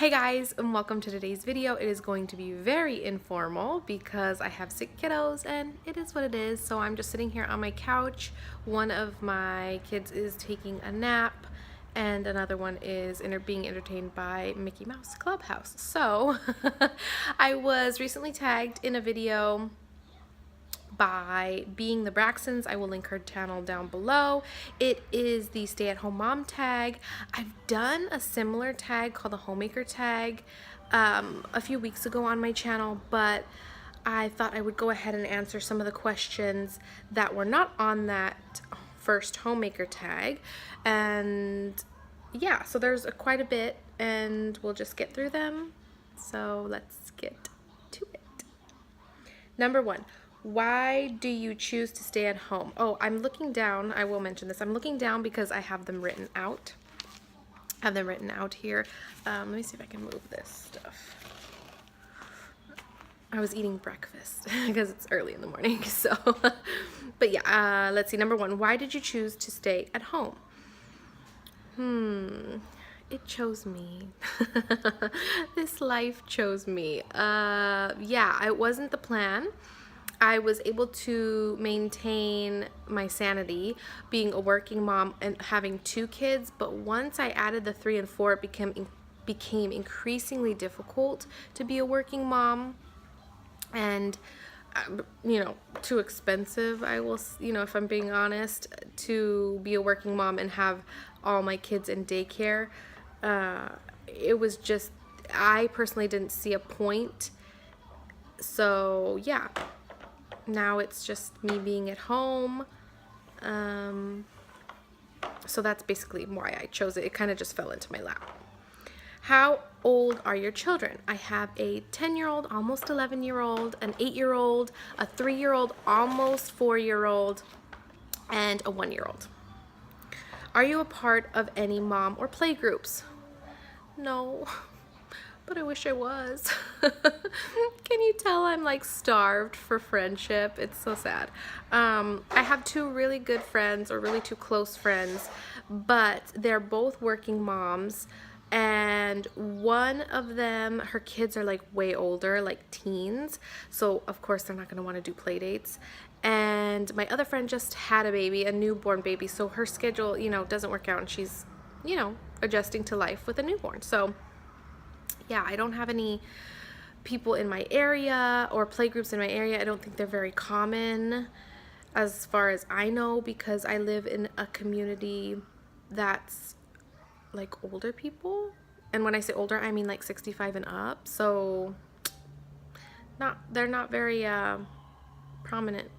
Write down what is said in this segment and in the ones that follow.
Hey guys, and welcome to today's video. It is going to be very informal because I have sick kiddos and it is what it is. So I'm just sitting here on my couch. One of my kids is taking a nap and another one is being entertained by Mickey Mouse Clubhouse. So I was recently tagged in a video by Being the Braxtons. I will link her channel down below. It is the stay-at-home mom tag. I've done a similar tag called the homemaker tag a few weeks ago on my channel, but I thought I would go ahead and answer some of the questions that were not on that first homemaker tag. And yeah, so there's quite a bit and we'll just get through them. So let's get to it. Number one, why do you choose to stay at home? Oh, I'm looking down. I will mention this. I'm looking down because I have them written out. I have them written out here. Let me see if I can move this stuff. I was eating breakfast because it's early in the morning. So, but yeah, let's see. Number one, why did you choose to stay at home? It chose me. This life chose me. Yeah, it wasn't the plan. I was able to maintain my sanity being a working mom and having two kids, but once I added the 3 and 4, it became increasingly difficult to be a working mom, and too expensive, I will, if I'm being honest, to be a working mom and have all my kids in daycare. It was just, I personally didn't see a point. So yeah, now it's just me being at home. So that's basically why I chose it. It kind of just fell into my lap. How old are your children? I have a 10-year-old, almost 11-year-old, an 8-year-old, a 3-year-old, almost 4-year-old, and a 1-year-old. Are you a part of any mom or play groups? No, but I wish I was. Can you tell I'm like starved for friendship? It's so sad. I have two really good friends, or really two close friends, but they're both working moms. And one of them, her kids are like way older, like teens. So of course they're not going to want to do play dates. And my other friend just had a baby, a newborn baby. So her schedule, doesn't work out, and she's, adjusting to life with a newborn. So yeah, I don't have any people in my area or play groups in my area. I don't think they're very common as far as I know, because I live in a community that's like older people. And when I say older, I mean like 65 and up. So they're not very prominent.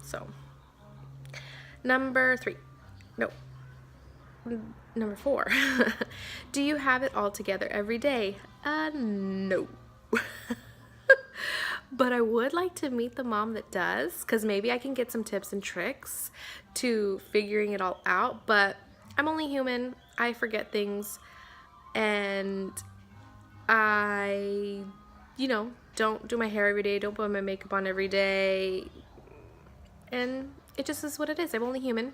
So number 4. Do you have it all together every day? No. But I would like to meet the mom that does, because maybe I can get some tips and tricks to figuring it all out. But I'm only human. I forget things, and I, don't do my hair every day, don't put my makeup on every day, and it just is what it is. I'm only human.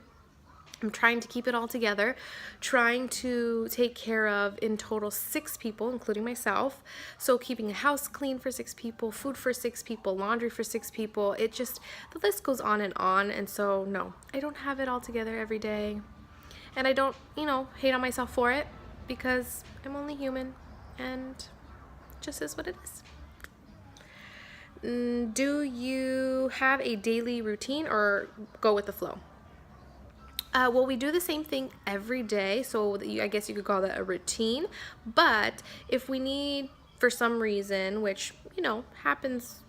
I'm trying to keep it all together, trying to take care of, in total, 6 people, including myself. So keeping a house clean for 6 people, food for 6 people, laundry for 6 people. It just, the list goes on. And so, no, I don't have it all together every day. And I don't, hate on myself for it, because I'm only human, and it just is what it is. Do you have a daily routine or go with the flow? Well, we do the same thing every day, so I guess you could call that a routine. But if we need, for some reason, which, happens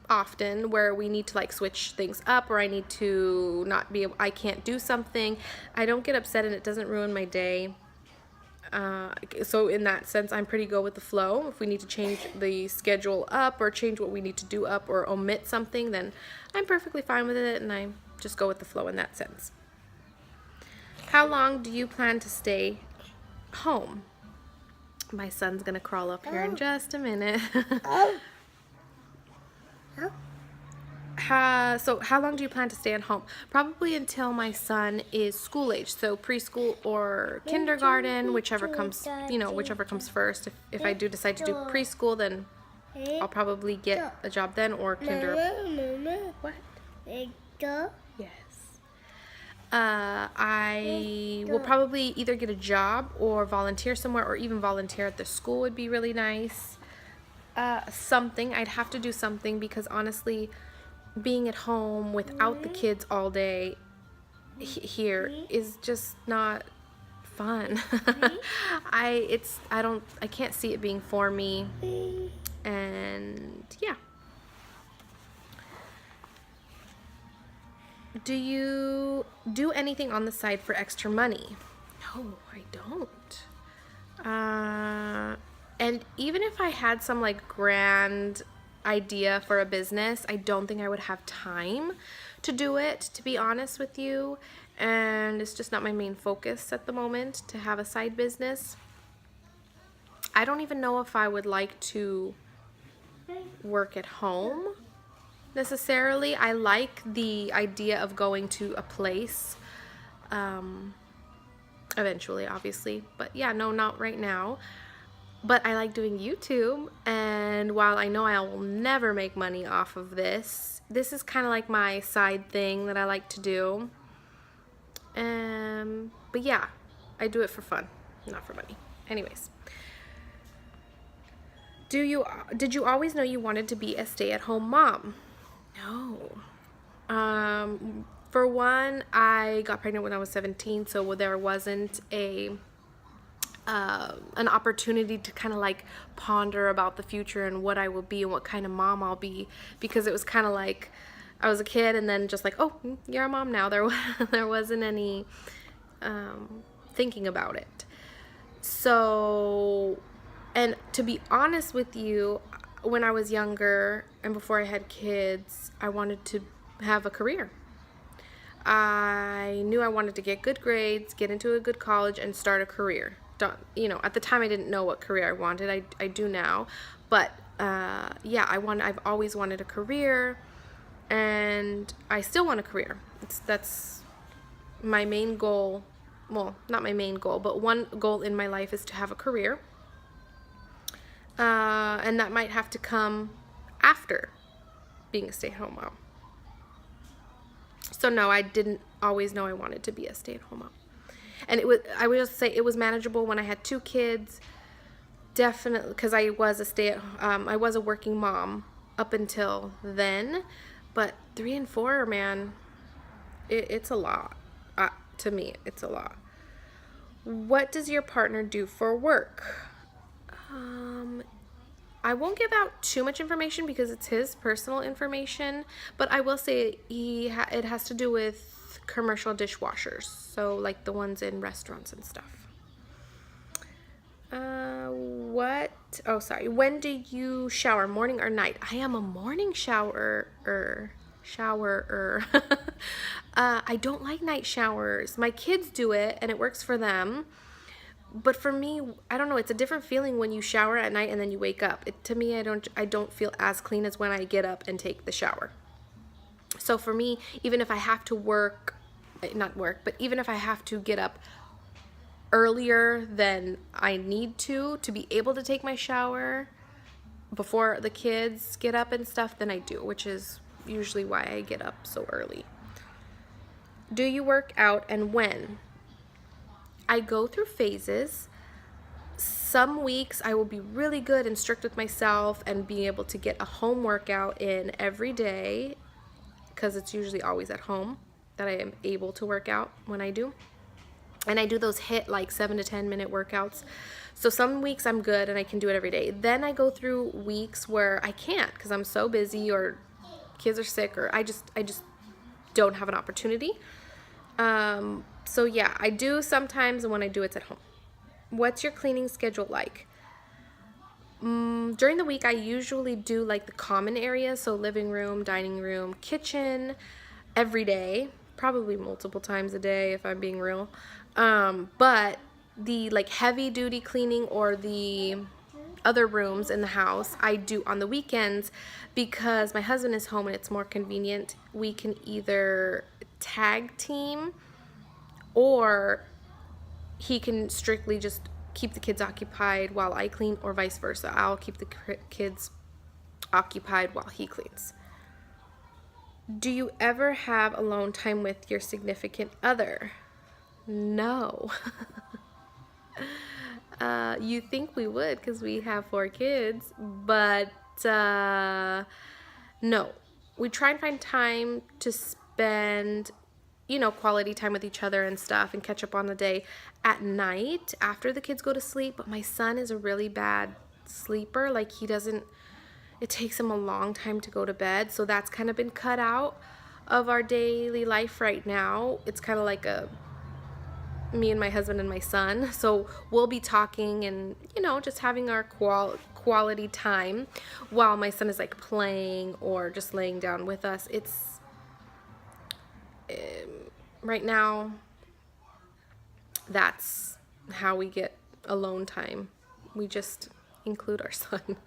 often, where we need to like switch things up, or I need to I can't do something, I don't get upset and it doesn't ruin my day. So in that sense, I'm pretty go with the flow. If we need to change the schedule up, or change what we need to do up, or omit something, then I'm perfectly fine with it, and I just go with the flow in that sense. How long do you plan to stay home? My son's gonna crawl up here in just a minute. So how long do you plan to stay at home? Probably until my son is school age, so preschool or kindergarten, whichever comes, whichever comes first. If I do decide to do preschool, then I'll probably get a job then, or kinder. What? Yes. I will probably either get a job or volunteer somewhere, or even volunteer at the school would be really nice. Something. I'd have to do something because honestly, being at home without the kids all day here is just not fun. I can't see it being for me. And yeah. Do you do anything on the side for extra money? No, I don't. And even if I had some like grand idea for a business, I don't think I would have time to do it, to be honest with you. And it's just not my main focus at the moment to have a side business. I don't even know if I would like to work at home necessarily. I like the idea of going to a place eventually, obviously, but yeah, no, not right now. But I like doing YouTube, and while I know I will never make money off of this is kind of like my side thing that I like to do. But yeah, I do it for fun, not for money. Anyways, did you always know you wanted to be a stay-at-home mom? No. For one, I got pregnant when I was 17, so there wasn't an opportunity to kind of like ponder about the future and what I will be and what kind of mom I'll be, because it was kind of like I was a kid and then just like, oh, you're a mom now. There wasn't any thinking about it. So, and to be honest with you, when I was younger and before I had kids, I wanted to have a career. I knew I wanted to get good grades, get into a good college, and start a career. At the time I didn't know what career I wanted. I do now, but yeah, I've always wanted a career, and I still want a career. That's my main goal. Well, not my main goal, but one goal in my life is to have a career, and that might have to come after being a stay-at-home mom. So no, I didn't always know I wanted to be a stay-at-home mom. And I would just say it was manageable when I had 2 kids. Definitely, because I was I was a working mom up until then. But 3 and 4, man, it's a lot. To me, it's a lot. What does your partner do for work? I won't give out too much information because it's his personal information, but I will say it has to do with commercial dishwashers, so like the ones in restaurants and stuff. When do you shower, morning or night? I am a morning showerer. I don't like night showers. My kids do it and it works for them. But for me, I don't know, it's a different feeling when you shower at night and then you wake up. To me, I don't feel as clean as when I get up and take the shower. So for me, even if I have to even if I have to get up earlier than I need to be able to take my shower before the kids get up and stuff, then I do, which is usually why I get up so early. Do you work out, and when? I go through phases. Some weeks I will be really good and strict with myself and being able to get a home workout in every day, because it's usually always at home that I am able to work out when I do. And I do those like 7 to 10 minute workouts. So some weeks I'm good and I can do it every day. Then I go through weeks where I can't because I'm so busy or kids are sick or I just don't have an opportunity. So yeah, I do sometimes, and when I do, it's at home. What's your cleaning schedule like? During the week, I usually do like the common areas, so living room, dining room, kitchen, every day, probably multiple times a day if I'm being real. But the like heavy duty cleaning or the other rooms in the house, I do on the weekends because my husband is home and it's more convenient. We can either tag team or he can strictly just keep the kids occupied while I clean, or vice versa. I'll keep the kids occupied while he cleans. Do you ever have alone time with your significant other? No. You think we would because we have 4 kids, but no. We try and find time to spend, quality time with each other and stuff and catch up on the day at night after the kids go to sleep. But my son is a really bad sleeper. Like, it takes him a long time to go to bed. So that's kind of been cut out of our daily life right now. It's kind of like me and my husband and my son. So we'll be talking and, just having our quality time while my son is like playing or just laying down with us. It's right now, that's how we get alone time. We just include our son.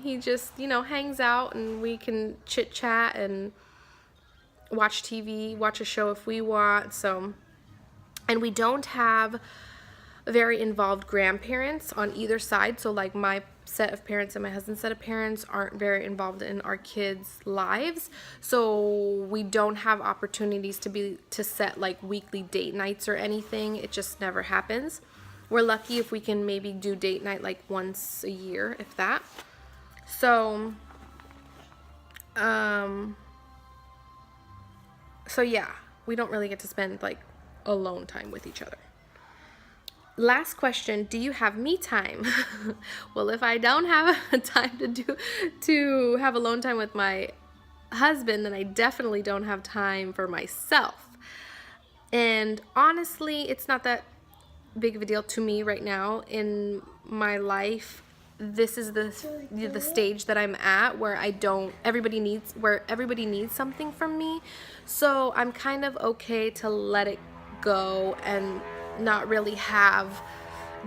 He just, hangs out and we can chit chat and watch TV, watch a show if we want. So, and we don't have very involved grandparents on either side. So like my set of parents and my husband's set of parents aren't very involved in our kids' lives. So we don't have opportunities to set like weekly date nights or anything. It just never happens. We're lucky if we can maybe do date night like once a year, if that. So, yeah, we don't really get to spend like alone time with each other. Last question, do you have me time? Well, if I don't have time to have alone time with my husband, then I definitely don't have time for myself. And honestly, it's not that big of a deal to me right now in my life. This is the stage that I'm at where everybody needs something from me. So I'm kind of okay to let it go and not really have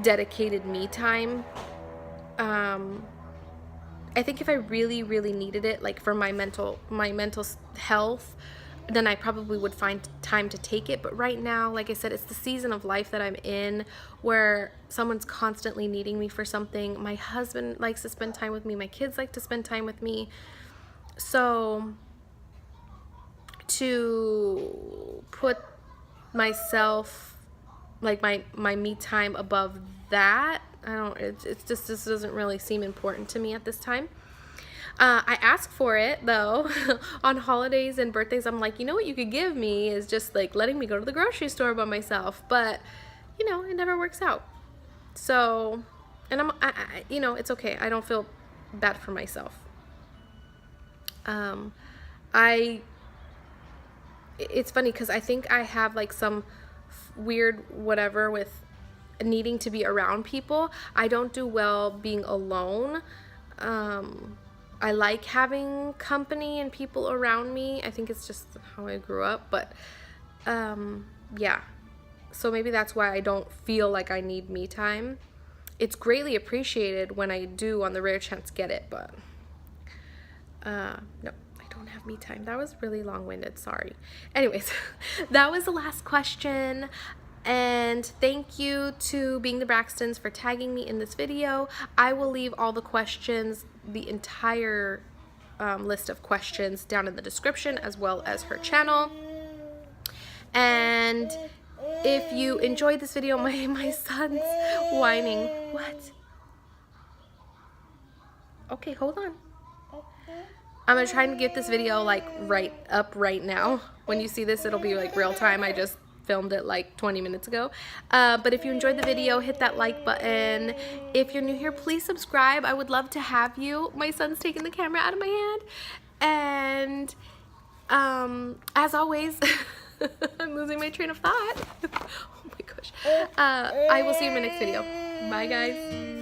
dedicated me time. I think if I really, really needed it, like for my mental health, then I probably would find time to take it. But right now, like I said, it's the season of life that I'm in where someone's constantly needing me for something. My husband likes to spend time with me. My kids like to spend time with me. So to put myself, like my me time above that, this doesn't really seem important to me at this time. I ask for it though. On holidays and birthdays, I'm like, what you could give me is just like letting me go to the grocery store by myself, but it never works out. So, and it's okay. I don't feel bad for myself. It's funny because I think I have like some weird whatever with needing to be around people. I don't do well being alone. I like having company and people around me. I think it's just how I grew up, but yeah. So maybe that's why I don't feel like I need me time. It's greatly appreciated when I do, on the rare chance, get it, but no, I don't have me time. That was really long-winded, sorry. Anyways, that was the last question. And thank you to Being the Braxtons for tagging me in this video. I will leave all the questions, the entire list of questions down in the description, as well as her channel. And if you enjoyed this video, my son's whining. What? Okay, hold on. I'm gonna try and get this video like right now. When you see this, it'll be like real time. I just filmed it like 20 minutes ago. But if you enjoyed the video, hit that like button. If you're new here, please subscribe. I would love to have you. My son's taking the camera out of my hand. And as always, I'm losing my train of thought. Oh my gosh. I will see you in my next video. Bye guys.